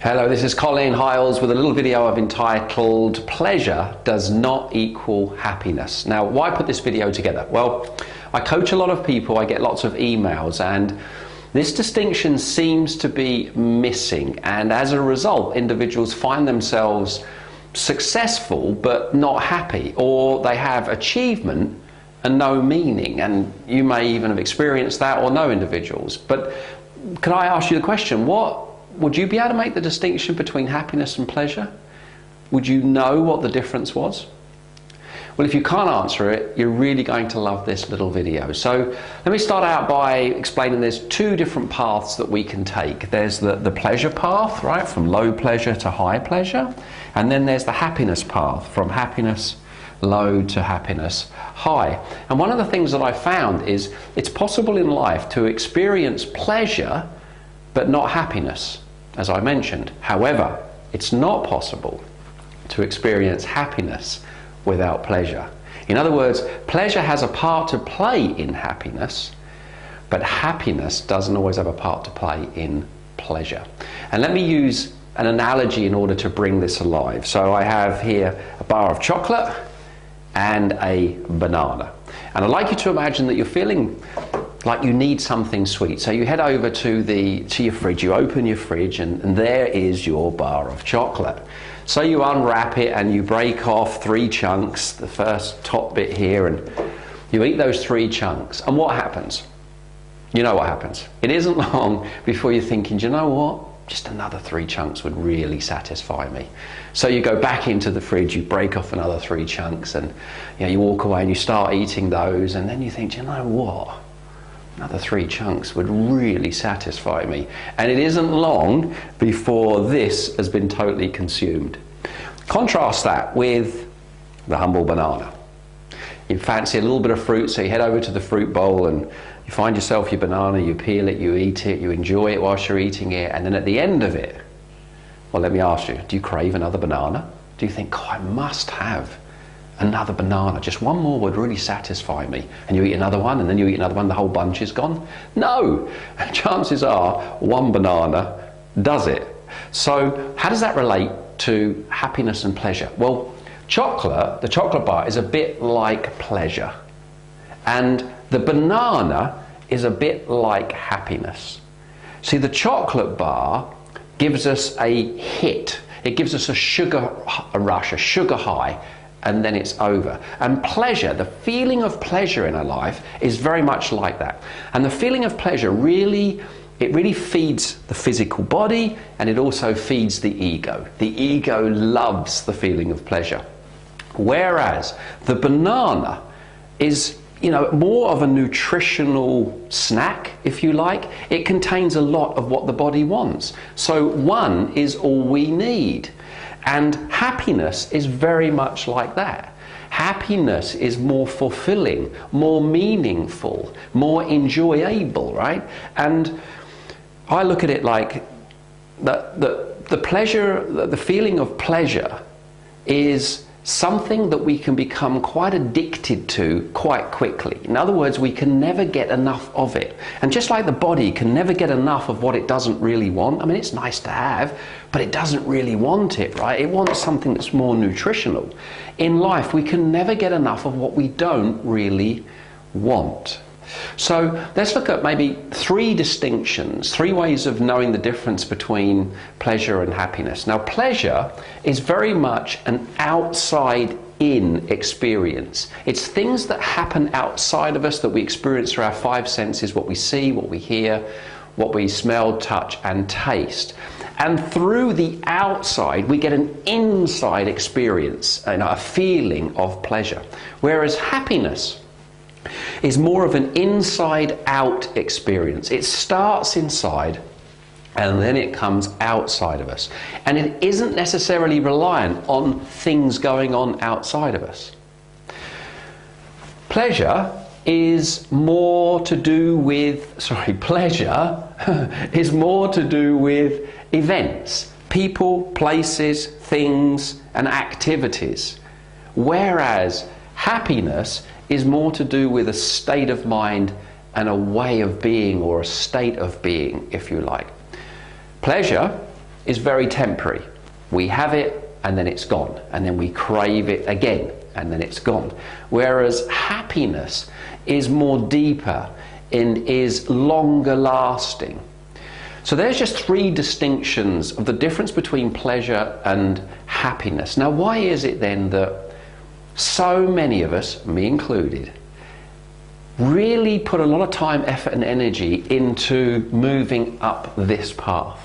Hello, this is Colin Hiles with a little video I've entitled Pleasure Does Not Equal Happiness. Now, why put this video together? Well, I coach a lot of people, I get lots of emails, and this distinction seems to be missing, and as a result, individuals find themselves successful but not happy, or they have achievement and no meaning, and you may even have experienced that or know individuals. But can I ask you the question, would you be able to make the distinction between happiness and pleasure? Would you know what the difference was? Well, if you can't answer it, you're really going to love this little video. So let me start out by explaining there's two different paths that we can take. There's the pleasure path, right, from low pleasure to high pleasure. And then there's the happiness path, from happiness low to happiness high. And one of the things that I found is it's possible in life to experience pleasure but not happiness, as I mentioned. However, it's not possible to experience happiness without pleasure. In other words, pleasure has a part to play in happiness, but happiness doesn't always have a part to play in pleasure. And let me use an analogy in order to bring this alive. So I have here a bar of chocolate and a banana. And I'd like you to imagine that you're feeling like you need something sweet. So you head over to your fridge, you open your fridge, and there is your bar of chocolate. So you unwrap it and you break off 3 chunks, the first top bit here, and you eat those 3 chunks. And what happens? You know what happens. It isn't long before you're thinking, do you know what? Just another 3 chunks would really satisfy me. So you go back into the fridge, you break off another 3 chunks, and you walk away and you start eating those, and then you think, do you know what? Another 3 chunks would really satisfy me. And it isn't long before this has been totally consumed. Contrast that with the humble banana. You fancy a little bit of fruit, so you head over to the fruit bowl and you find yourself your banana, you peel it, you eat it, you enjoy it whilst you're eating it, and then at the end of it, well, let me ask you, do you crave another banana? Do you think, oh, I must have another banana, just one more would really satisfy me? And you eat another one, and then you eat another one, the whole bunch is gone? No, chances are one banana does it. So how does that relate to happiness and pleasure? Well, the chocolate bar is a bit like pleasure, and the banana is a bit like happiness. See, the chocolate bar gives us a hit. It gives us a sugar rush, a sugar high, and then it's over. And pleasure, the feeling of pleasure in our life is very much like that. And the feeling of pleasure really feeds the physical body, and it also feeds the ego. The ego loves the feeling of pleasure. Whereas the banana is more of a nutritional snack, if you like. It contains a lot of what the body wants. So one is all we need. And happiness is very much like that. Happiness is more fulfilling, more meaningful, more enjoyable, right? And I look at it like the pleasure, the feeling of pleasure is something that we can become quite addicted to quite quickly. In other words, we can never get enough of it. And just like the body can never get enough of what it doesn't really want, I mean, it's nice to have, but it doesn't really want it, right? It wants something that's more nutritional. In life, we can never get enough of what we don't really want. So let's look at maybe 3 distinctions, 3 ways of knowing the difference between pleasure and happiness. Now, pleasure is very much an outside-in experience. It's things that happen outside of us that we experience through our 5 senses, what we see, what we hear, what we smell, touch, and taste. And through the outside, we get an inside experience and a feeling of pleasure. Whereas happiness is more of an inside-out experience. It starts inside and then it comes outside of us. And it isn't necessarily reliant on things going on outside of us. Pleasure is more to do with, pleasure is more to do with events, people, places, things, and activities. Whereas happiness is more to do with a state of mind and a way of being, or a state of being, if you like. Pleasure is very temporary. We have it and then it's gone, and then we crave it again and then it's gone. Whereas happiness is more deeper and is longer lasting. So there's just three distinctions of the difference between pleasure and happiness. Now, why is it then that so many of us, me included, really put a lot of time, effort and energy into moving up this path?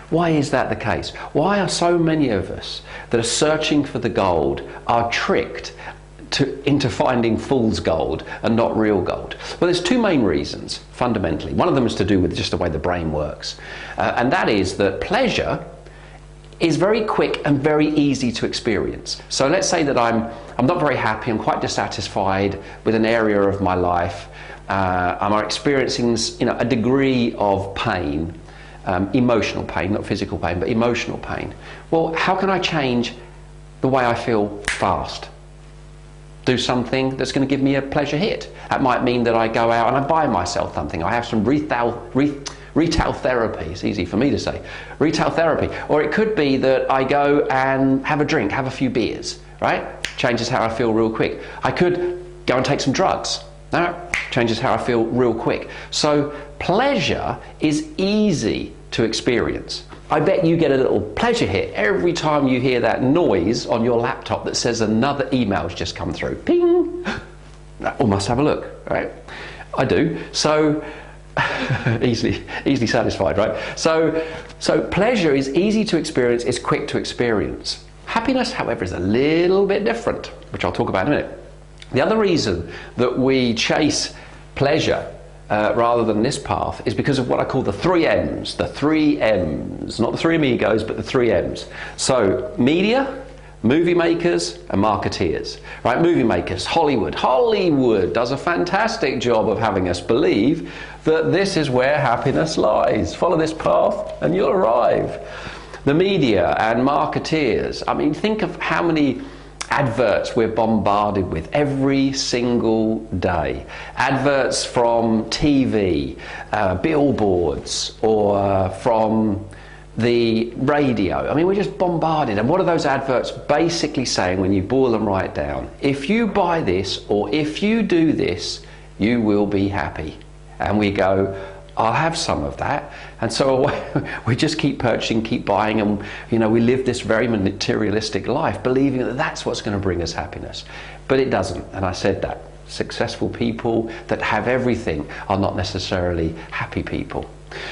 Why is that the case? Why are so many of us that are searching for the gold are tricked into finding fool's gold and not real gold? Well, there's two main reasons, fundamentally. One of them is to do with just the way the brain works. And that is that pleasure is very quick and very easy to experience. So let's say that I'm not very happy, I'm quite dissatisfied with an area of my life. I'm experiencing a degree of pain, emotional pain, not physical pain, but emotional pain. Well, how can I change the way I feel fast? Do something that's going to give me a pleasure hit. That might mean that I go out and I buy myself something. I have some retail therapy. It's easy for me to say. Retail therapy. Or it could be that I go and have a drink, have a few beers, right? Changes how I feel real quick. I could go and take some drugs. That changes how I feel real quick. So pleasure is easy to experience. I bet you get a little pleasure hit every time you hear that noise on your laptop that says another email's just come through. Ping! Oh, must have a look, right? I do. So easily satisfied, right? So pleasure is easy to experience, it's quick to experience. Happiness, however, is a little bit different, which I'll talk about in a minute. The other reason that we chase pleasure rather than this path is because of what I call the three M's. The three M's, not the three amigos, but the three M's. So media, movie makers and marketeers, right? Movie makers, Hollywood does a fantastic job of having us believe that this is where happiness lies. Follow this path and you'll arrive. The media and marketeers, I mean, think of how many adverts we're bombarded with every single day. Adverts from TV, billboards, or from the radio. I mean, we're just bombarded. And what are those adverts basically saying when you boil them right down? If you buy this or if you do this, you will be happy. And we go, I'll have some of that. And so we just keep purchasing, keep buying, and we live this very materialistic life, believing that that's what's going to bring us happiness. But it doesn't, and I said that. Successful people that have everything are not necessarily happy people.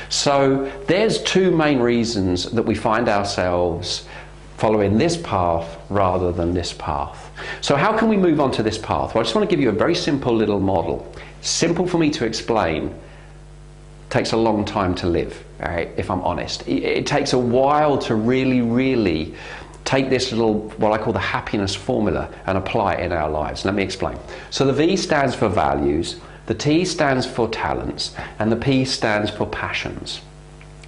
So there's two main reasons that we find ourselves following this path rather than this path. So how can we move on to this path? Well, I just want to give you a very simple little model. Simple for me to explain. Takes a long time to live, right, if I'm honest. It takes a while to really take this little, what I call the happiness formula, and apply it in our lives. Let me explain. So the V stands for values, the T stands for talents, and the P stands for passions.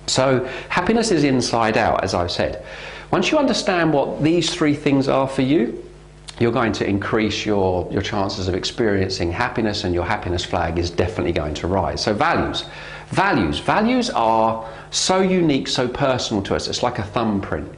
So happiness is inside out, as I've said. Once you understand what these three things are for you, you're going to increase your chances of experiencing happiness, and your happiness flag is definitely going to rise. So values. Values are so unique, so personal to us. It's like a thumbprint.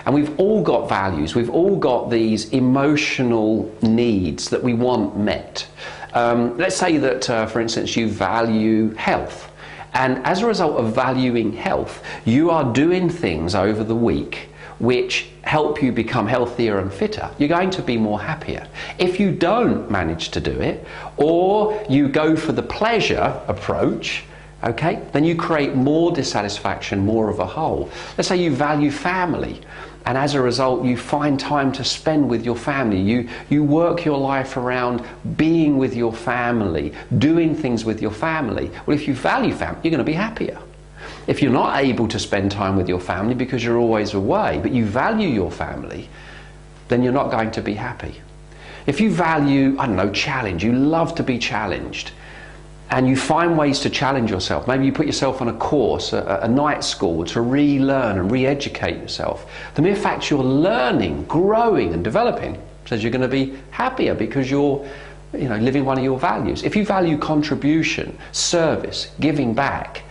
And we've all got values. We've all got these emotional needs that we want met. Let's say that, for instance, you value health. And as a result of valuing health, you are doing things over the week which help you become healthier and fitter. You're going to be more happier. If you don't manage to do it, or you go for the pleasure approach, okay, then you create more dissatisfaction, more of a hole. Let's say you value family, and as a result you find time to spend with your family. You work your life around being with your family, doing things with your family. Well, if you value family, you're going to be happier. If you're not able to spend time with your family because you're always away, but you value your family, then you're not going to be happy. If you value, I don't know, challenge, you love to be challenged, and you find ways to challenge yourself. Maybe you put yourself on a course, a night school, to relearn and re-educate yourself. The mere fact you're learning, growing and developing says you're going to be happier because you're living one of your values. If you value contribution, service, giving back,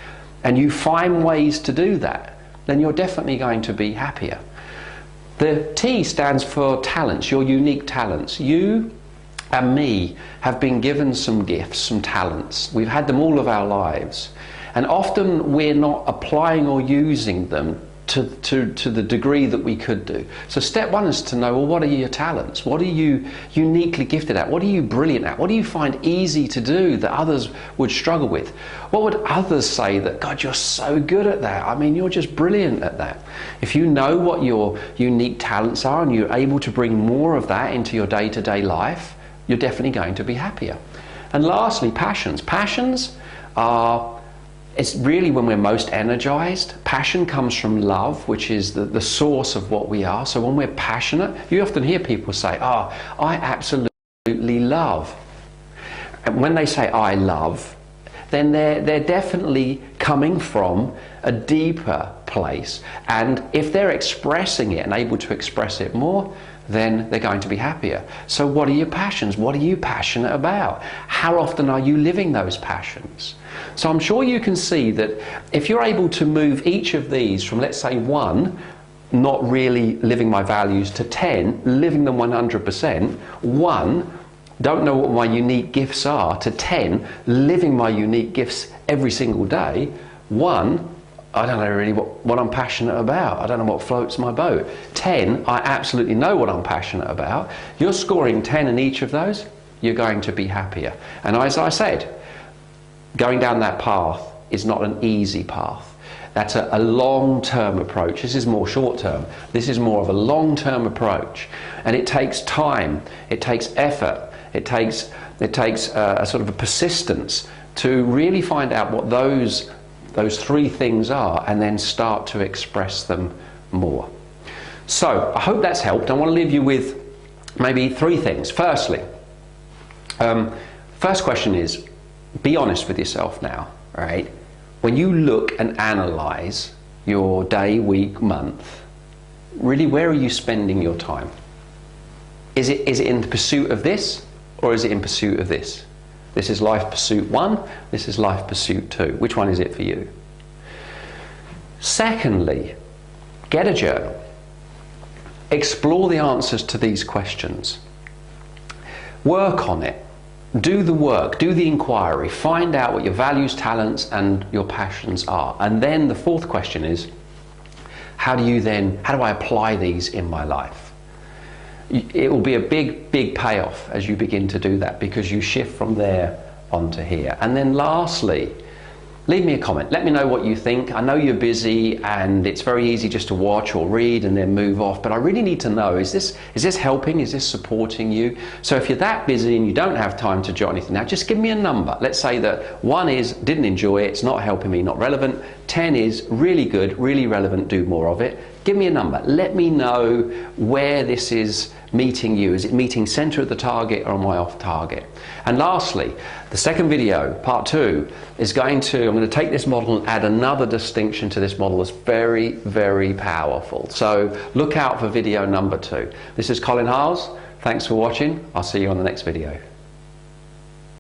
and you find ways to do that, then you're definitely going to be happier. The T stands for talents, your unique talents. You and me have been given some gifts, some talents. We've had them all of our lives. And often we're not applying or using them to the degree that we could do. So step one is to know, well, what are your talents? What are you uniquely gifted at? What are you brilliant at? What do you find easy to do that others would struggle with? What would others say that, God, you're so good at that? I mean, you're just brilliant at that. If you know what your unique talents are and you're able to bring more of that into your day-to-day life, you're definitely going to be happier. And lastly, passions. Passions are, it's really when we're most energized. Passion comes from love, which is the source of what we are. So when we're passionate, you often hear people say, oh, I absolutely love. And when they say I love, then they're definitely coming from a deeper place. And if they're expressing it and able to express it more, then they're going to be happier. So what are your passions? What are you passionate about? How often are you living those passions? So I'm sure you can see that if you're able to move each of these from, let's say, 1, not really living my values, to 10, living them 100%, 1, don't know what my unique gifts are, to 10, living my unique gifts every single day, 1, I don't know really what I'm passionate about. I don't know what floats my boat. 10, I absolutely know what I'm passionate about. You're scoring 10 in each of those, you're going to be happier. And as I said, going down that path is not an easy path. That's a long-term approach. This is more short-term. This is more of a long-term approach. And it takes time, it takes effort, it takes a sort of a persistence to really find out what those 3 things are and then start to express them more. So I hope that's helped. I want to leave you with maybe 3 things. Firstly, first question is, be honest with yourself now, right? When you look and analyze your day, week, month, really, where are you spending your time? Is it in pursuit of this, or is it in pursuit of this? This is life pursuit 1, this is life pursuit 2. Which one is it for you? Secondly, get a journal. Explore the answers to these questions. Work on it. Do the work, do the inquiry, find out what your values, talents and your passions are. And then the 4th question is, how do I apply these in my life? It will be a big payoff as you begin to do that, because you shift from there onto here. And then lastly, leave me a comment. Let me know what you think. I know you're busy and it's very easy just to watch or read and then move off, but I really need to know, is this helping? Is this supporting you? So if you're that busy and you don't have time to jot anything now, just give me a number. Let's say that 1 is didn't enjoy it, it's not helping me, not relevant. 10 is really good, really relevant, do more of it. Give me a number. Let me know where this is meeting you. Is it meeting center of the target, or am I off target? And lastly, the second video, part 2, is I'm going to take this model and add another distinction to this model that's very, very powerful. So look out for video number 2. This is Colin Hiles. Thanks for watching. I'll see you on the next video.